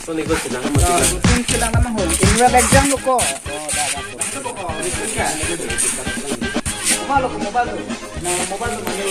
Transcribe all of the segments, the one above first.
Son ikut silang nama. Rutin silang nama hol. Ini exam lo ko. Mobile tu. Nah, mobile tu mana?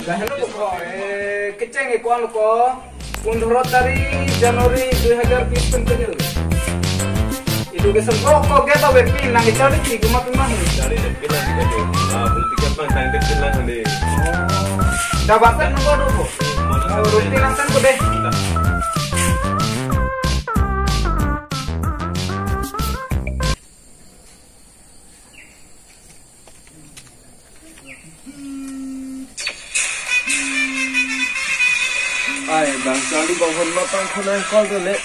Dahulu ko keceng ikuan ko 15 tarik Januari 2020 education rokok kita webin nang cari sih cuma pemah Cari webin lagi baju. Politik apa yang kita bilang ni? Jabatan nomor dulu. Rutin langsung ko deh. Ai, bang Charlie bangun makan kena call tu le.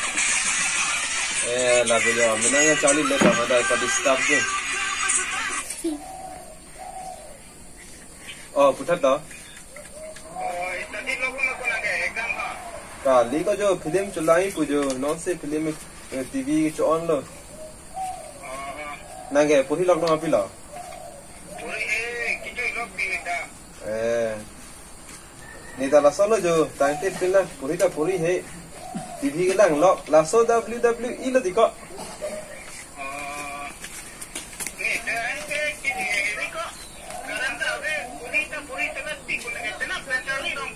Lah bila menang Charlie le tak ada pada staff tu. Oh, putar dah. Tadi logo nak ada exam ha. Kali ko jo film chulai ko jo non se film TV cho on lo. Nange puri log no apila. Puri kitu log pinda. Ni ta la solo jo tante pila puri ta puri he. TV ke lang log la so WWE lo diko. Ni dah kini ni ko. Sekarang dah puri tak tiku nak kena plan ni dong.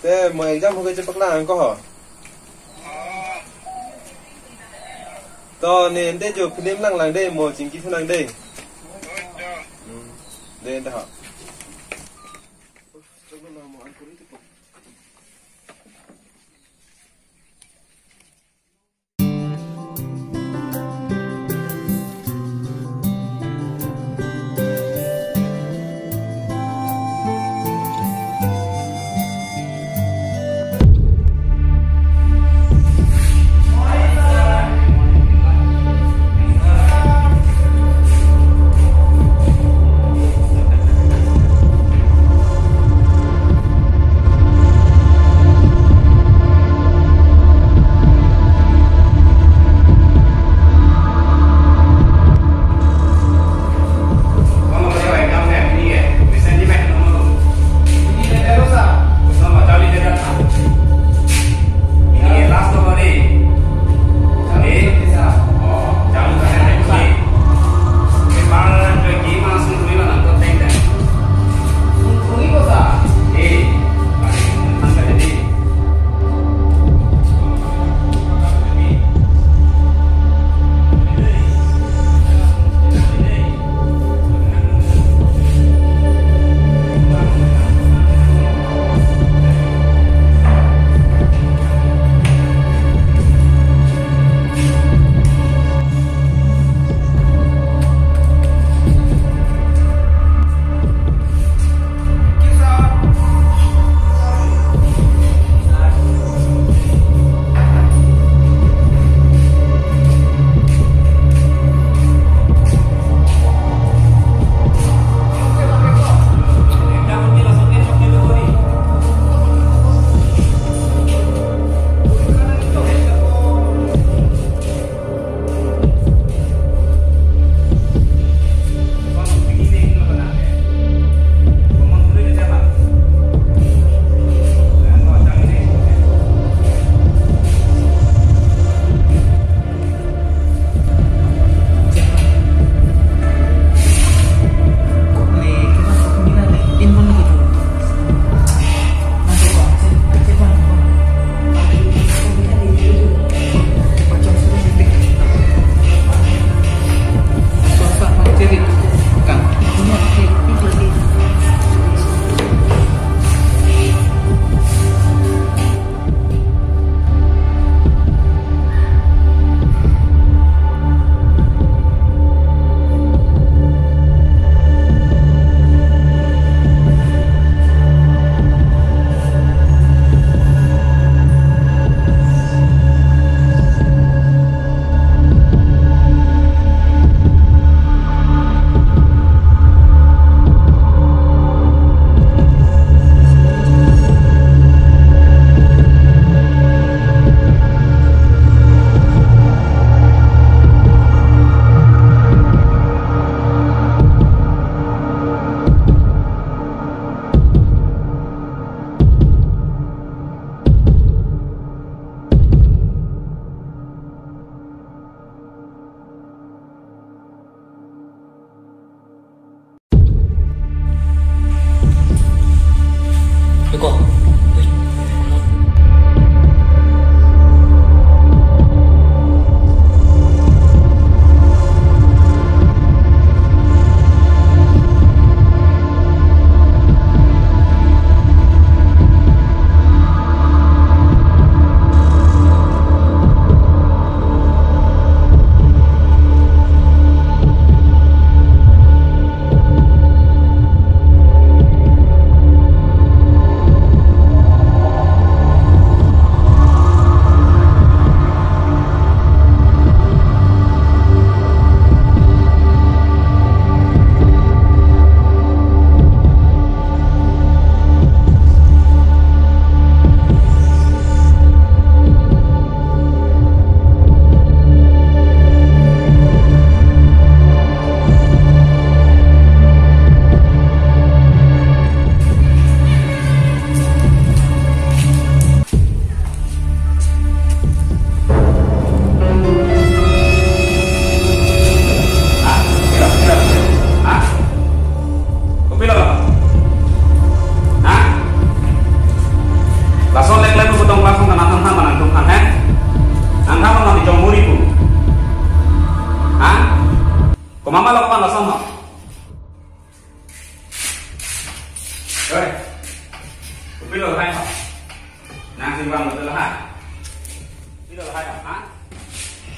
Te mo exam ho ke cepak lang ko ho. To ne ende jo film lang lang de mo jingki thang de. De dah. Coba lah mo an puri tu.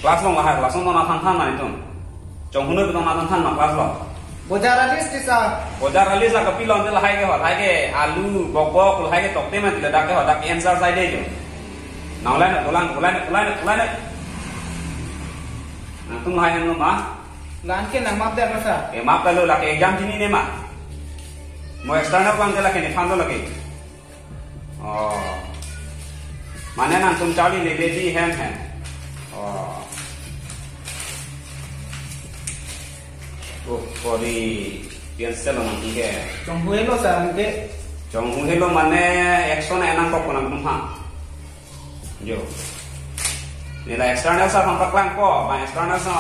kelas lo nggak kelas lo nonton tangan itu jong hunu itu nonton tangan kelas lo Bojar alis disa. Bojar alis lah kepilon itu lah hai ke alu bok lah hai ke tokte mah tidak ada ke answer side itu nah ulan nah tuh hai yang lo mah Lanke nang map dar sa. maaf kalau lah ke exam sini nih mah mau eksternal kan lah ke nih fando lagi oh mana nanti cari lebih hem oh kori piansel nanti ke Jong huelo sa lanke. jong helo mana action enang kok nang tumha jo nila external sa pampaklang ko ba external sa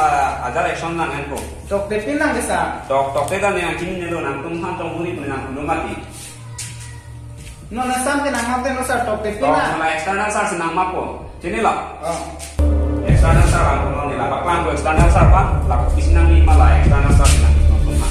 ajar action nang ko Tok tepin nang disa. tok te dan yang kini nelo nang tumha tong huri nang lumati No na samte nang map dar sa tok tepin tok na. na external sa sinang mapo sini lah Oh. external sa lang ko nila paklang ko external sa pa la ko isinang lima lah external sa sinang tumha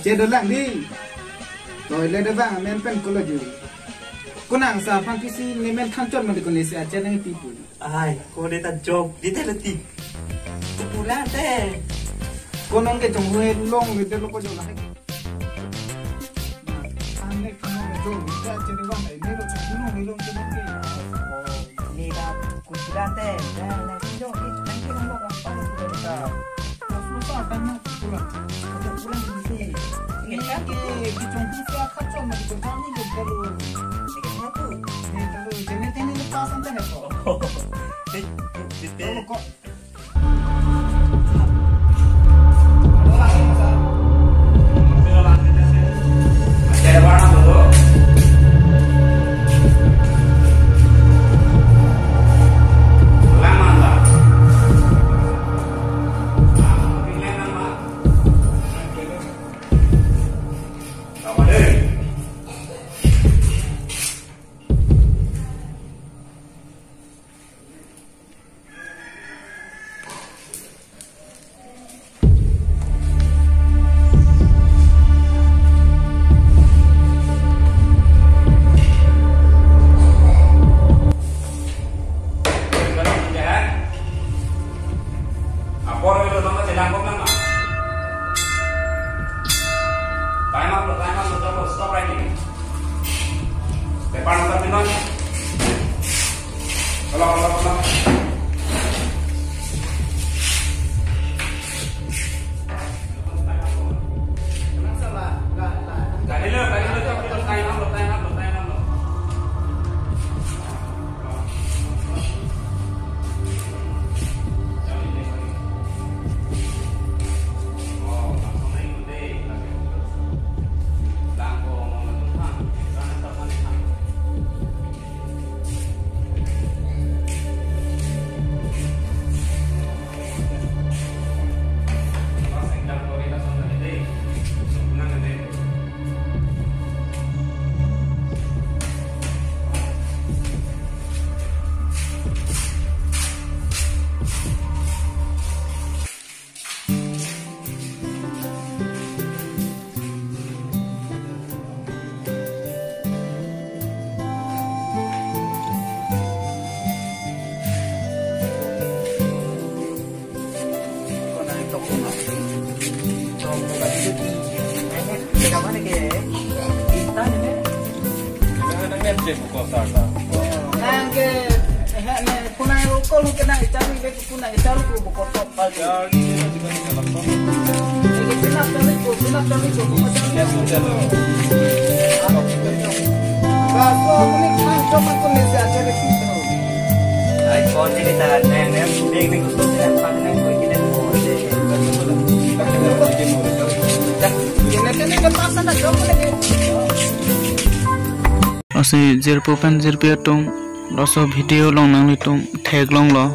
Cedo lang di. Toy le bang men pen ko laju. Kunang sa pang kisi ni men khancot man ko ni se ache nang tipu. Ai, ko de ta job di te lati. Pula te. Konong ke jong hue long ni de lo ko jong lai. Ane kono jo ni ta che de bang ni ro cha kuno ni long ke ni ke. Ni da kuchira te. Da la jo ki nang ke lo ka pa ko de ta. Susah kan nak pula. Pula ni si. Ni ka ki Ki jong hue sa khancot man ko kami ke dalu. ni ka tu. Ni dalu jene tene le pasan te ko. Ti te. Dalu ko. ada warna dulu lama lah pilih nama apa deh stop writing. Depan mata pindah. Tolong. Kali lo, time up lo. Dia buka sarda. Nang ke ne punang rokol ke nang cari ke punang cari ku buka top kali. Jadi dia juga di dalam kau. Ini kenapa tadi ku Dia sudah lo. Baso aku ni kan cuma ku ni saja lekito. Ai kon ni ta ne big ni ku ni pa ne ko ki den ko de Ini ke pasar dah jauh lagi. Asi zirpupan zirpiatung loso video long nang litung tag long lo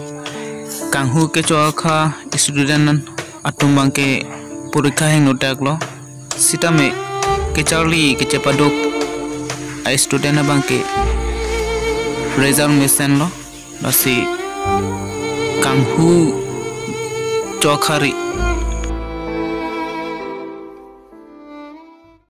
kanghu ke choakha student atum bangke porikha heng no tag lo sitame ke charli ke chepadok a student bangke result mission lo nasi kanghu chokhari